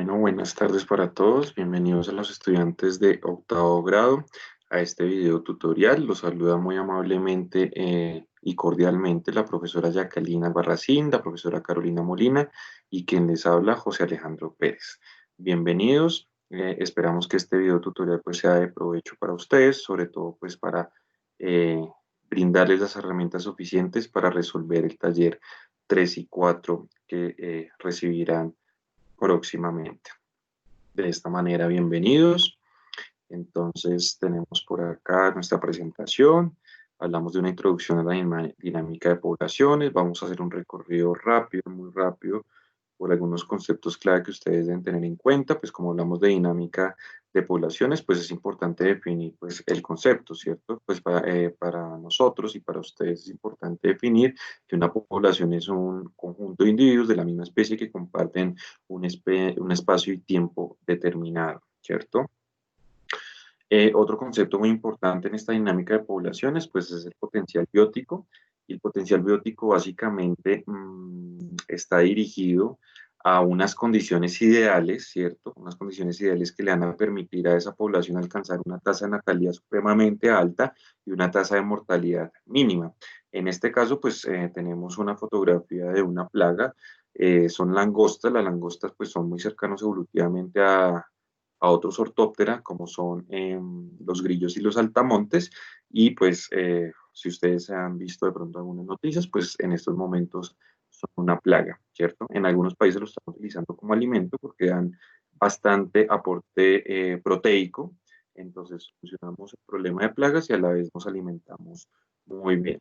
Bueno, buenas tardes para todos. Bienvenidos a los estudiantes de octavo grado a este video tutorial. Los saluda muy amablemente y cordialmente la profesora Jacqueline Albarracín, la profesora Carolina Molina y quien les habla, José Alejandro Pérez. Bienvenidos. Esperamos que este video tutorial pues sea de provecho para ustedes, sobre todo pues para eh, brindarles las herramientas suficientes para resolver el taller 3 y 4 que recibirán próximamente. De esta manera, bienvenidos. Entonces, tenemos por acá nuestra presentación. Hablamos de una introducción a la dinámica de poblaciones. Vamos a hacer un recorrido rápido, muy rápido, por algunos conceptos clave que ustedes deben tener en cuenta. Pues como hablamos de dinámica de poblaciones, pues es importante definir pues, el concepto, ¿cierto? Pues para nosotros y para ustedes es importante definir que una población es un conjunto de individuos de la misma especie que comparten un espacio y tiempo determinado, ¿cierto? Otro concepto muy importante en esta dinámica de poblaciones, pues es el potencial biótico. Y el potencial biótico básicamente está dirigido a unas condiciones ideales, ¿cierto? Unas condiciones ideales que le van a permitir a esa población alcanzar una tasa de natalidad supremamente alta y una tasa de mortalidad mínima. En este caso, pues tenemos una fotografía de una plaga. Son langostas. Las langostas pues son muy cercanos evolutivamente a otros ortóptera, como son los grillos y los saltamontes, y pues si ustedes han visto de pronto algunas noticias, pues en estos momentos son una plaga, ¿cierto? En algunos países lo están utilizando como alimento porque dan bastante aporte proteico, entonces solucionamos el problema de plagas y a la vez nos alimentamos muy bien.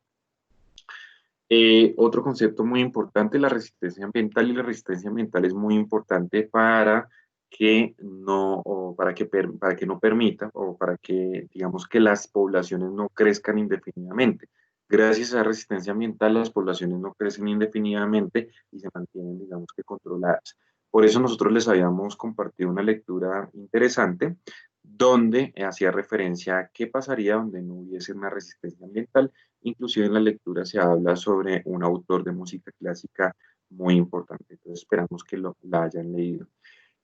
Otro concepto muy importante, la resistencia ambiental, y la resistencia ambiental es muy importante para que no, para que no permita o para que, digamos, que las poblaciones no crezcan indefinidamente. Gracias a la resistencia ambiental, las poblaciones no crecen indefinidamente y se mantienen, digamos, que controladas. Por eso nosotros les habíamos compartido una lectura interesante donde hacía referencia a qué pasaría donde no hubiese una resistencia ambiental. Inclusive en la lectura se habla sobre un autor de música clásica muy importante, entonces esperamos que la hayan leído.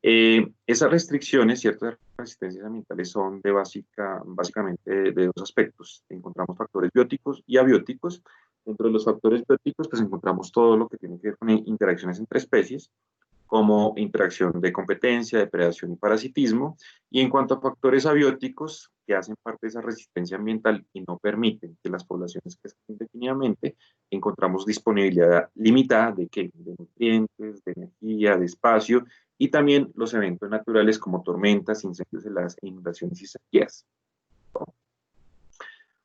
Esas restricciones, ciertas resistencias ambientales son básicamente de dos aspectos. Encontramos factores bióticos y abióticos. Dentro de los factores bióticos, pues encontramos todo lo que tiene que ver con interacciones entre especies, como interacción de competencia, depredación y parasitismo. Y en cuanto a factores abióticos que hacen parte de esa resistencia ambiental y no permiten que las poblaciones crezcan indefinidamente, encontramos disponibilidad limitada de nutrientes, de energía, de espacio y también los eventos naturales como tormentas, incendios heladas e inundaciones y sequías.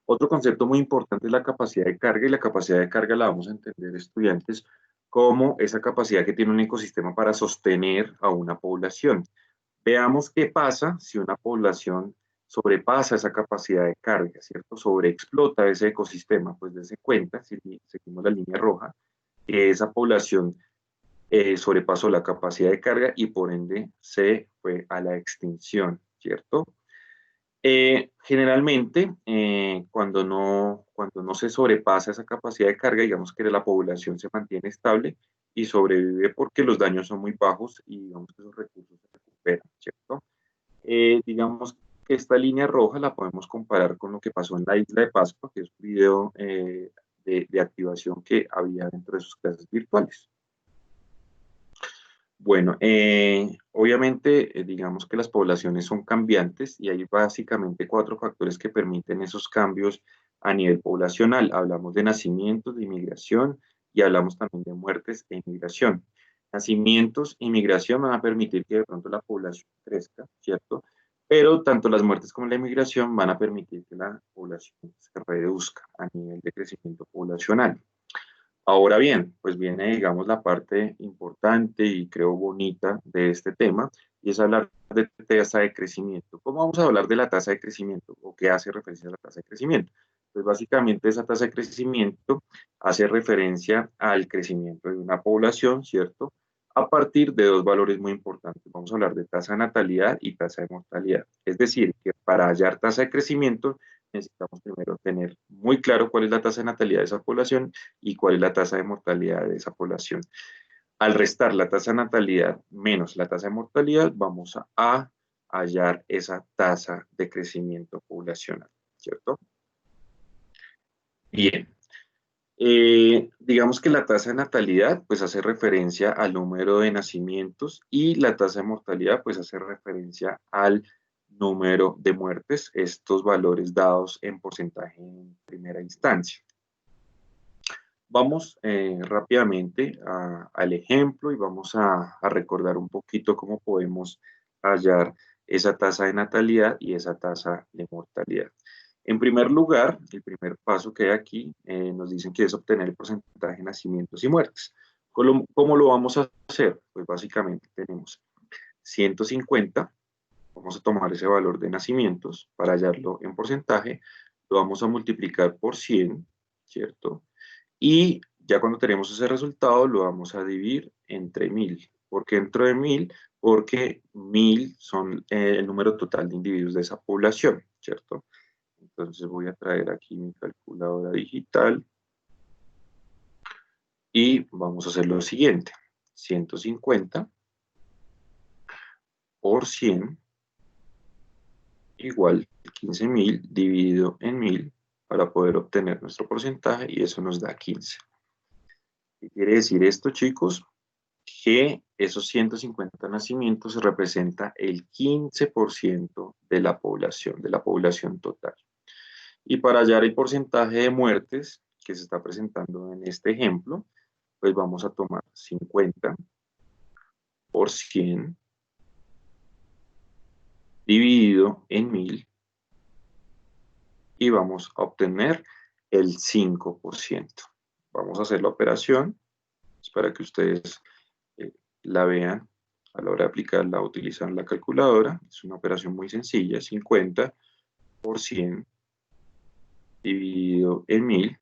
Otro concepto muy importante es la capacidad de carga, y la capacidad de carga la vamos a entender, estudiantes, como esa capacidad que tiene un ecosistema para sostener a una población. Veamos qué pasa si una población sobrepasa esa capacidad de carga, ¿cierto? Sobreexplota ese ecosistema, pues dése cuenta, si seguimos la línea roja, que esa población sobrepasó la capacidad de carga y por ende se fue a la extinción, ¿cierto? Generalmente, cuando no se sobrepasa esa capacidad de carga, digamos que la población se mantiene estable y sobrevive porque los daños son muy bajos y digamos que esos recursos se recuperan, ¿cierto? Digamos que esta línea roja la podemos comparar con lo que pasó en la isla de Pascua, que es un video de activación que había dentro de sus clases virtuales. Bueno, obviamente, digamos que las poblaciones son cambiantes y hay básicamente cuatro factores que permiten esos cambios a nivel poblacional. Hablamos de nacimientos, de inmigración y hablamos también de muertes e inmigración. Nacimientos e inmigración van a permitir que de pronto la población crezca, ¿cierto? Pero tanto las muertes como la inmigración van a permitir que la población se reduzca a nivel de crecimiento poblacional. Ahora bien, pues viene, digamos, la parte importante y creo bonita de este tema, y es hablar de tasa de crecimiento. ¿Cómo vamos a hablar de la tasa de crecimiento o qué hace referencia a la tasa de crecimiento? Pues básicamente esa tasa de crecimiento hace referencia al crecimiento de una población, ¿cierto? A partir de dos valores muy importantes. Vamos a hablar de tasa de natalidad y tasa de mortalidad. Es decir, que para hallar tasa de crecimiento necesitamos primero tener muy claro cuál es la tasa de natalidad de esa población y cuál es la tasa de mortalidad de esa población. Al restar la tasa de natalidad menos la tasa de mortalidad, vamos a hallar esa tasa de crecimiento poblacional, ¿cierto? Bien. Digamos que la tasa de natalidad pues hace referencia al número de nacimientos y la tasa de mortalidad pues hace referencia al número de muertes, estos valores dados en porcentaje en primera instancia. Vamos rápidamente al ejemplo y vamos a recordar un poquito cómo podemos hallar esa tasa de natalidad y esa tasa de mortalidad. En primer lugar, el primer paso que hay aquí nos dicen que es obtener el porcentaje de nacimientos y muertes. ¿Cómo lo vamos a hacer? Pues básicamente tenemos 150, vamos a tomar ese valor de nacimientos para hallarlo en porcentaje, lo vamos a multiplicar por 100, ¿cierto? Y ya cuando tenemos ese resultado, lo vamos a dividir entre 1000. ¿Por qué dentro de 1000? Porque 1000 son el número total de individuos de esa población, ¿cierto? Entonces voy a traer aquí mi calculadora digital y vamos a hacer lo siguiente. 150 por 100 igual 15.000 dividido en 1000 para poder obtener nuestro porcentaje y eso nos da 15. ¿Qué quiere decir esto, chicos? Que esos 150 nacimientos representa el 15% de la población total. Y para hallar el porcentaje de muertes que se está presentando en este ejemplo, pues vamos a tomar 50 por 100 dividido en 1000 y vamos a obtener el 5%. Vamos a hacer la operación para que ustedes la vean a la hora de aplicarla utilizan la calculadora. Es una operación muy sencilla, 50 por 100 dividido en 1000.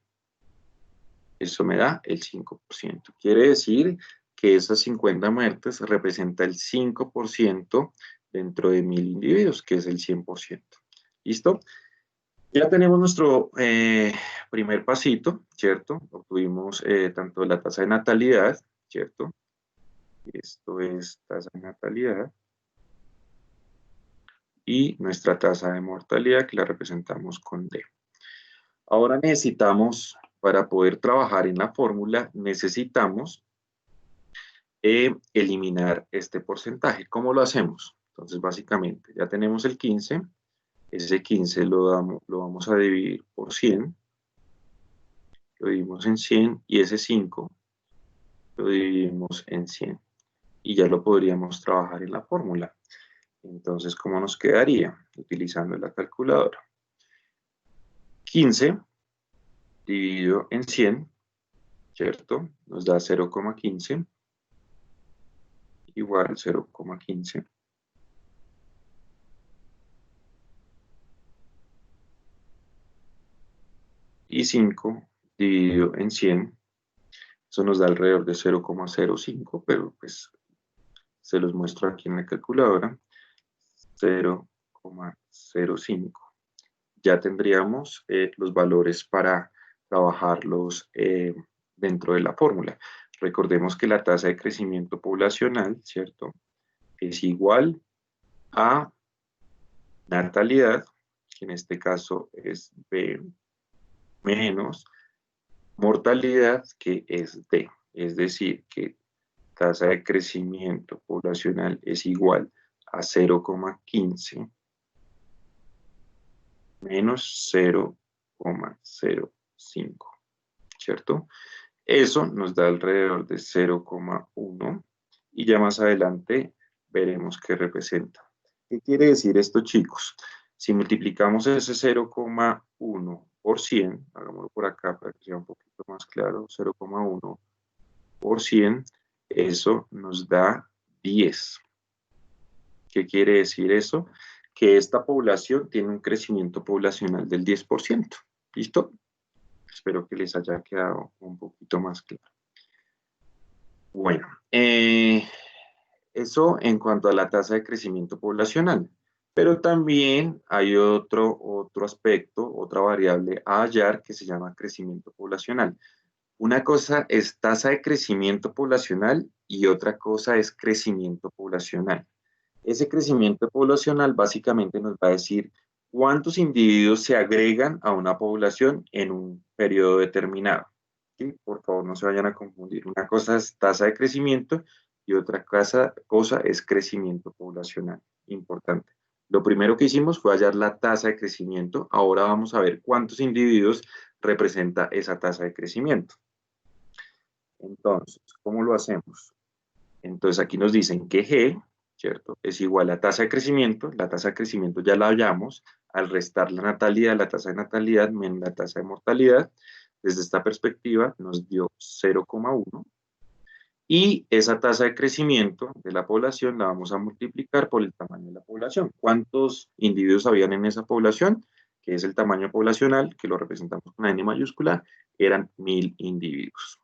Eso me da el 5%. Quiere decir que esas 50 muertes representa el 5% dentro de 1000 individuos, que es el 100%. ¿Listo? Ya tenemos nuestro primer pasito, ¿cierto? Obtuvimos tanto la tasa de natalidad, ¿cierto? Esto es tasa de natalidad. Y nuestra tasa de mortalidad que la representamos con D. Ahora necesitamos, para poder trabajar en la fórmula, necesitamos eliminar este porcentaje. ¿Cómo lo hacemos? Entonces, básicamente, ya tenemos el 15, ese 15 lo vamos a dividir por 100, lo dividimos en 100 y ese 5 lo dividimos en 100 y ya lo podríamos trabajar en la fórmula. Entonces, ¿cómo nos quedaría? Utilizando la calculadora. 15 dividido en 100, ¿cierto? Nos da 0,15 igual 0,15. Y 5 dividido en 100, eso nos da alrededor de 0,05, pero pues se los muestro aquí en la calculadora, 0,05. Ya tendríamos los valores para trabajarlos dentro de la fórmula. Recordemos que la tasa de crecimiento poblacional, ¿cierto? Es igual a natalidad, que en este caso es B, menos mortalidad, que es D. Es decir, que tasa de crecimiento poblacional es igual a 0,15 menos 0,05, ¿cierto? Eso nos da alrededor de 0,1 y ya más adelante veremos qué representa. ¿Qué quiere decir esto, chicos? Si multiplicamos ese 0,1 por 100, hagámoslo por acá para que sea un poquito más claro, 0,1 por 100, eso nos da 10. ¿Qué quiere decir eso? Que esta población tiene un crecimiento poblacional del 10%. ¿Listo? Espero que les haya quedado un poquito más claro. Bueno, eso en cuanto a la tasa de crecimiento poblacional. Pero también hay otro aspecto, otra variable a hallar que se llama crecimiento poblacional. Una cosa es tasa de crecimiento poblacional y otra cosa es crecimiento poblacional. Ese crecimiento poblacional básicamente nos va a decir cuántos individuos se agregan a una población en un periodo determinado. ¿Sí? Por favor, no se vayan a confundir. Una cosa es tasa de crecimiento y otra cosa es crecimiento poblacional. Importante. Lo primero que hicimos fue hallar la tasa de crecimiento. Ahora vamos a ver cuántos individuos representa esa tasa de crecimiento. Entonces, ¿cómo lo hacemos? Entonces aquí nos dicen que G, ¿cierto? Es igual a tasa de crecimiento. La tasa de crecimiento ya la hallamos al restar la natalidad, la tasa de natalidad menos la tasa de mortalidad. Desde esta perspectiva nos dio 0,1. Y esa tasa de crecimiento de la población la vamos a multiplicar por el tamaño de la población. ¿Cuántos individuos habían en esa población? Que es el tamaño poblacional, que lo representamos con N mayúscula, eran 1000 individuos.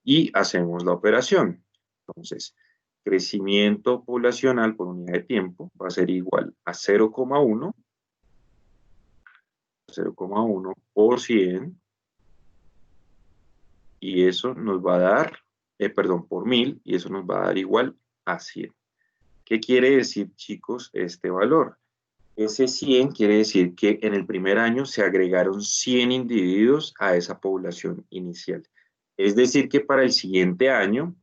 Y hacemos la operación. Entonces, crecimiento poblacional por unidad de tiempo va a ser igual a 0,1 por 100, y eso nos va a dar, por 1000, y eso nos va a dar igual a 100. ¿Qué quiere decir, chicos, este valor? Ese 100 quiere decir que en el primer año se agregaron 100 individuos a esa población inicial. Es decir, que para el siguiente año,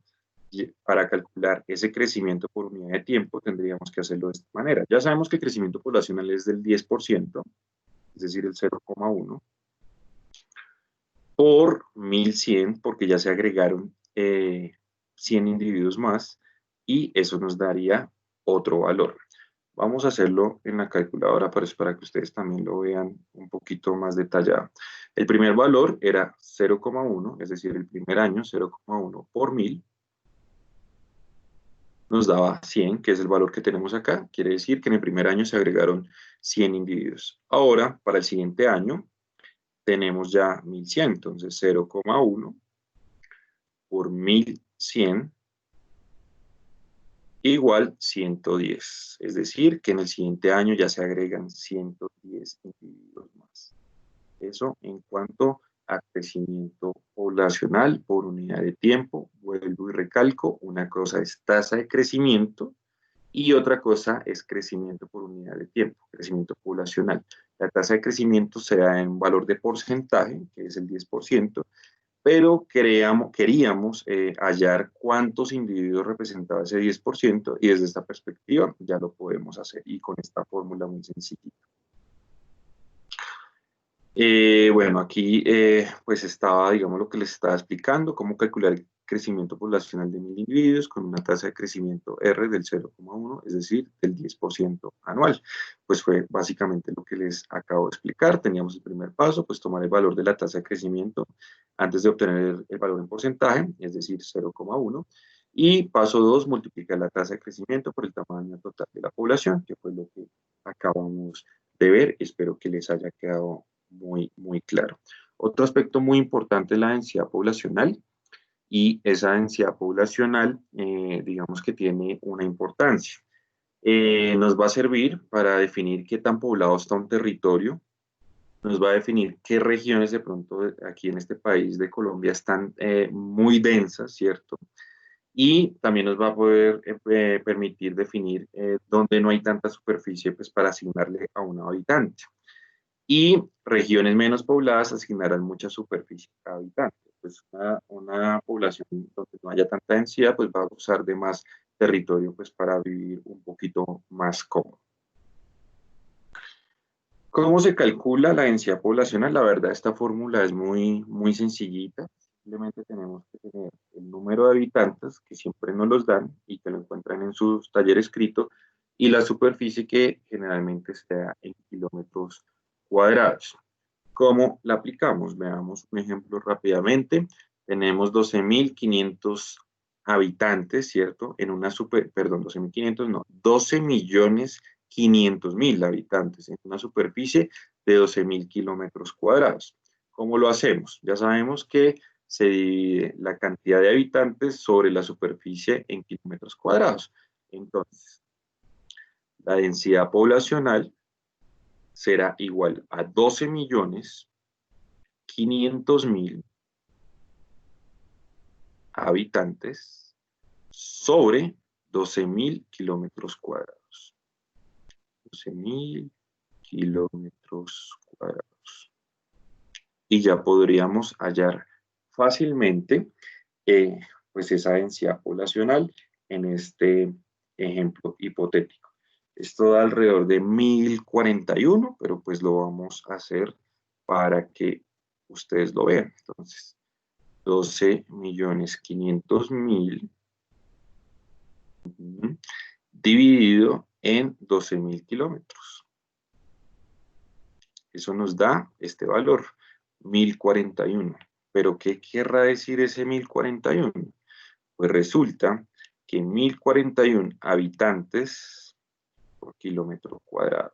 para calcular ese crecimiento por unidad de tiempo, tendríamos que hacerlo de esta manera. Ya sabemos que el crecimiento poblacional es del 10%, es decir, el 0,1, por 1100, porque ya se agregaron 100 individuos más, y eso nos daría otro valor. Vamos a hacerlo en la calculadora para que ustedes también lo vean un poquito más detallado. El primer valor era 0,1, es decir, el primer año 0,1 por 1000, nos daba 100, que es el valor que tenemos acá. Quiere decir que en el primer año se agregaron 100 individuos. Ahora, para el siguiente año, tenemos ya 1100, entonces 0,1 por 1100 igual 110. Es decir, que en el siguiente año ya se agregan 110 individuos más. Eso en cuanto a crecimiento poblacional por unidad de tiempo. Vuelvo y recalco, una cosa es tasa de crecimiento y otra cosa es crecimiento por unidad de tiempo, crecimiento poblacional. La tasa de crecimiento se da en un valor de porcentaje, que es el 10%, pero queríamos hallar cuántos individuos representaba ese 10%, y desde esta perspectiva ya lo podemos hacer, y con esta fórmula muy sencilla. Bueno, aquí pues estaba, digamos, lo que les estaba explicando, cómo calcular el crecimiento poblacional de 1000 individuos con una tasa de crecimiento R del 0,1, es decir, del 10% anual. Pues fue básicamente lo que les acabo de explicar. Teníamos el primer paso, pues tomar el valor de la tasa de crecimiento antes de obtener el valor en porcentaje, es decir, 0,1. Y paso 2, multiplicar la tasa de crecimiento por el tamaño total de la población, que fue lo que acabamos de ver. Espero que les haya quedado muy claro. Otro aspecto muy importante es la densidad poblacional, y esa densidad poblacional, digamos que tiene una importancia. Nos va a servir para definir qué tan poblado está un territorio, nos va a definir qué regiones de pronto aquí en este país de Colombia están muy densas, ¿cierto? Y también nos va a poder permitir definir dónde no hay tanta superficie, pues, para asignarle a un habitante. Y regiones menos pobladas asignarán mucha superficie a cada habitante. Pues una población donde no haya tanta densidad, pues va a usar de más territorio, pues, para vivir un poquito más cómodo. ¿Cómo se calcula la densidad poblacional? La verdad, esta fórmula es muy sencillita. Simplemente tenemos que tener el número de habitantes, que siempre nos los dan y que lo encuentran en su taller escrito, y la superficie, que generalmente está en kilómetros cuadrados. ¿Cómo la aplicamos? Veamos un ejemplo rápidamente. Tenemos 12.500 habitantes, ¿cierto? En una perdón, 12.500 no, 12.500.000 habitantes en una superficie de 12.000 kilómetros cuadrados. ¿Cómo lo hacemos? Ya sabemos que se divide la cantidad de habitantes sobre la superficie en kilómetros cuadrados. Entonces, la densidad poblacional será igual a 12.500.000 habitantes sobre 12.000 kilómetros cuadrados. 12.000 kilómetros cuadrados. Y ya podríamos hallar fácilmente eh, pues esa densidad poblacional en este ejemplo hipotético. Esto da alrededor de 1041, pero pues lo vamos a hacer para que ustedes lo vean. Entonces, 12.500.000 dividido en 12.000 kilómetros. Eso nos da este valor, 1041. ¿Pero qué querrá decir ese 1041? Pues resulta que 1041 habitantes por kilómetro cuadrado.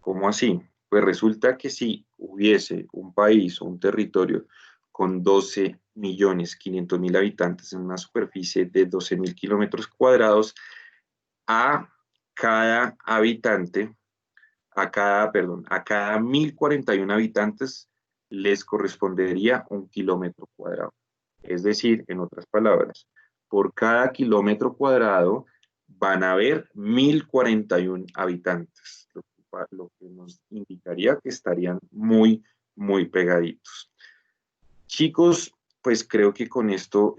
¿Cómo así? Pues resulta que si hubiese un país o un territorio con 12.500.000 habitantes en una superficie de 12.000 kilómetros cuadrados, a cada habitante, a cada 1041 habitantes les correspondería un kilómetro cuadrado. Es decir, en otras palabras, por cada kilómetro cuadrado van a haber 1041 habitantes, lo que nos indicaría que estarían muy, muy pegaditos. Chicos, pues creo que con esto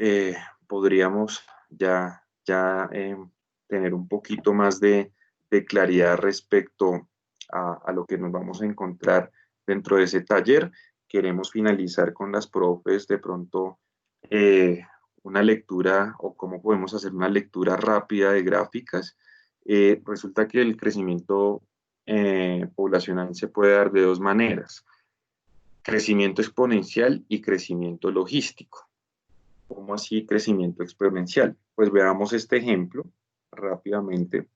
podríamos ya tener un poquito más de claridad respecto a lo que nos vamos a encontrar dentro de ese taller. Queremos finalizar con las profes de pronto eh, una lectura o cómo podemos hacer una lectura rápida de gráficas. Resulta que el crecimiento poblacional se puede dar de dos maneras: crecimiento exponencial y crecimiento logístico. ¿Cómo así crecimiento exponencial? Pues veamos este ejemplo rápidamente.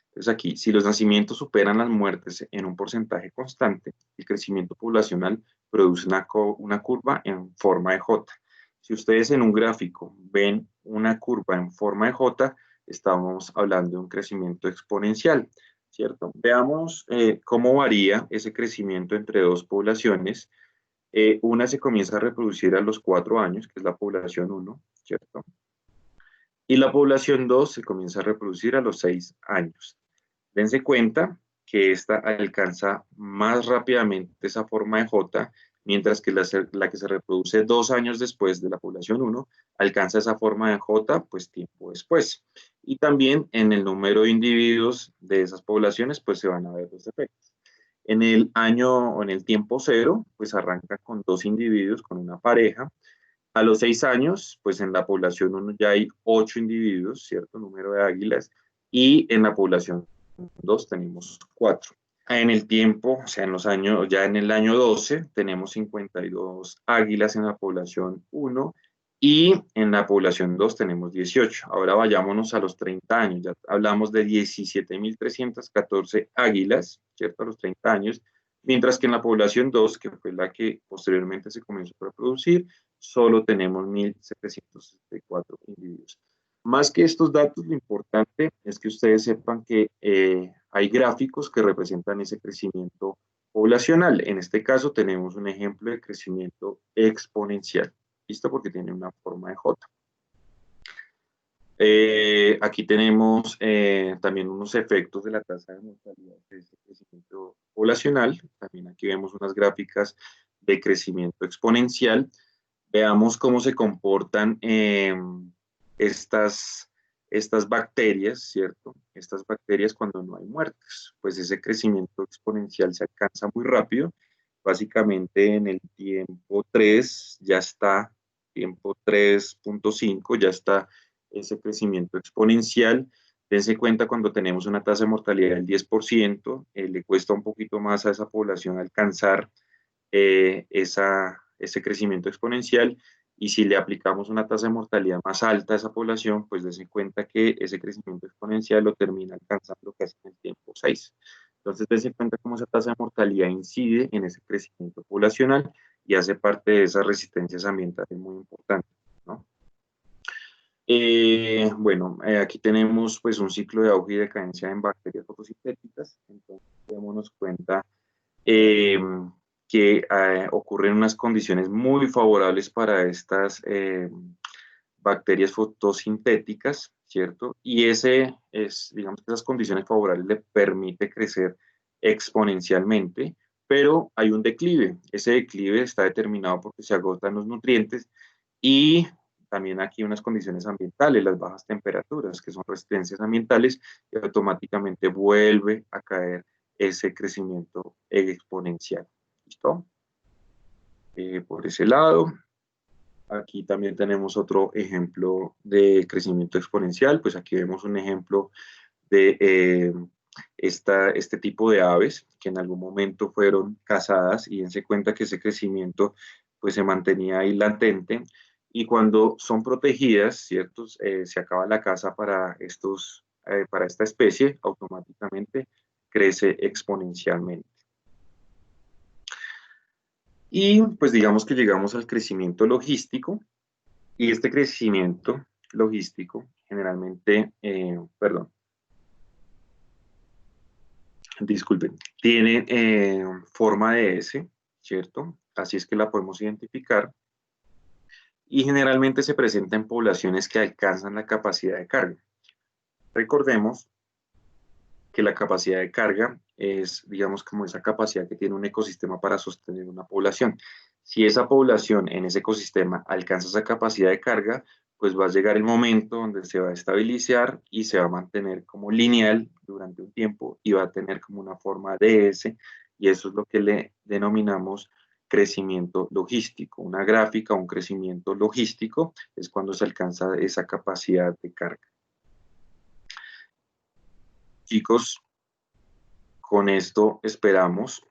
Entonces aquí, si los nacimientos superan las muertes en un porcentaje constante, el crecimiento poblacional produce una curva en forma de J. Si ustedes en un gráfico ven una curva en forma de J, estamos hablando de un crecimiento exponencial, ¿cierto? Veamos cómo varía ese crecimiento entre dos poblaciones. Una se comienza a reproducir a los 4 años, que es la población 1, ¿cierto? Y la población 2 se comienza a reproducir a los 6 años. Dense cuenta que esta alcanza más rápidamente esa forma de J, mientras que la que se reproduce 2 años después de la población 1 alcanza esa forma de J pues tiempo después. Y también en el número de individuos de esas poblaciones pues se van a ver los efectos. En el año o en el tiempo cero, pues arranca con 2 individuos, con una pareja. A los 6 años, pues en la población 1 ya hay 8 individuos, cierto número de águilas, y en la población 2 tenemos 4. En el tiempo, o sea, ya en el año 12, tenemos 52 águilas en la población 1 y en la población 2 tenemos 18. Ahora vayámonos a los 30 años, ya hablamos de 17.314 águilas, ¿cierto? A los 30 años, mientras que en la población 2, que fue la que posteriormente se comenzó a reproducir, solo tenemos 1.764 individuos. Más que estos datos, lo importante es que ustedes sepan que hay gráficos que representan ese crecimiento poblacional. En este caso tenemos un ejemplo de crecimiento exponencial. ¿Listo? Porque tiene una forma de J. Aquí tenemos también unos efectos de la tasa de mortalidad de este crecimiento poblacional. También aquí vemos unas gráficas de crecimiento exponencial. Veamos cómo se comportan estas bacterias, ¿cierto? Estas bacterias cuando no hay muertes. Pues ese crecimiento exponencial se alcanza muy rápido. Básicamente en el tiempo 3 ya está, tiempo 3.5 ya está ese crecimiento exponencial. Dense cuenta cuando tenemos una tasa de mortalidad del 10%, le cuesta un poquito más a esa población alcanzar ese crecimiento exponencial, y si le aplicamos una tasa de mortalidad más alta a esa población, pues dense cuenta que ese crecimiento exponencial lo termina alcanzando casi en el tiempo 6. Entonces, dense cuenta cómo esa tasa de mortalidad incide en ese crecimiento poblacional y hace parte de esas resistencias ambientales muy importantes, ¿no? Bueno, aquí tenemos pues un ciclo de auge y decadencia en bacterias fotosintéticas. Entonces, démonos cuenta eh, que ocurren unas condiciones muy favorables para estas bacterias fotosintéticas, ¿cierto? Y digamos que esas condiciones favorables le permite crecer exponencialmente, pero hay un declive. Ese declive está determinado porque se agotan los nutrientes y también aquí unas condiciones ambientales, las bajas temperaturas, que son resistencias ambientales, y automáticamente vuelve a caer ese crecimiento exponencial. ¿Listo? Por ese lado. Aquí también tenemos otro ejemplo de crecimiento exponencial. Pues aquí vemos un ejemplo de este tipo de aves que en algún momento fueron cazadas y dense cuenta que ese crecimiento pues se mantenía ahí latente y cuando son protegidas, ¿cierto? Se acaba la caza para esta especie, automáticamente crece exponencialmente. Y pues digamos que llegamos al crecimiento logístico y este crecimiento logístico generalmente, perdón, disculpen, tiene forma de S, ¿cierto? Así es que la podemos identificar y generalmente se presenta en poblaciones que alcanzan la capacidad de carga. Recordemos que la capacidad de carga es, digamos, como esa capacidad que tiene un ecosistema para sostener una población. Si esa población en ese ecosistema alcanza esa capacidad de carga, pues va a llegar el momento donde se va a estabilizar y se va a mantener como lineal durante un tiempo y va a tener como una forma de S y eso es lo que le denominamos crecimiento logístico. Una gráfica, un crecimiento logístico es cuando se alcanza esa capacidad de carga. Chicos, con esto esperamos,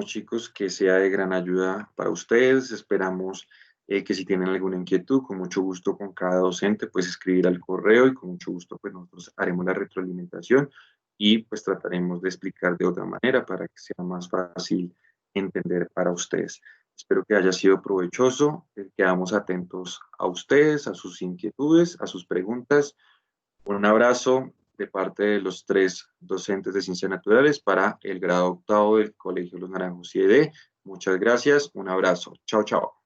chicos, que sea de gran ayuda para ustedes. Esperamos que si tienen alguna inquietud, con mucho gusto con cada docente, pues escribir al correo y con mucho gusto, pues nosotros haremos la retroalimentación y pues trataremos de explicar de otra manera para que sea más fácil entender para ustedes. Espero que haya sido provechoso. Quedamos atentos a ustedes, a sus inquietudes, a sus preguntas. Un abrazo de parte de los 3 docentes de Ciencias Naturales para el grado octavo del Colegio Los Naranjos IED. Muchas gracias, un abrazo. Chao, chao.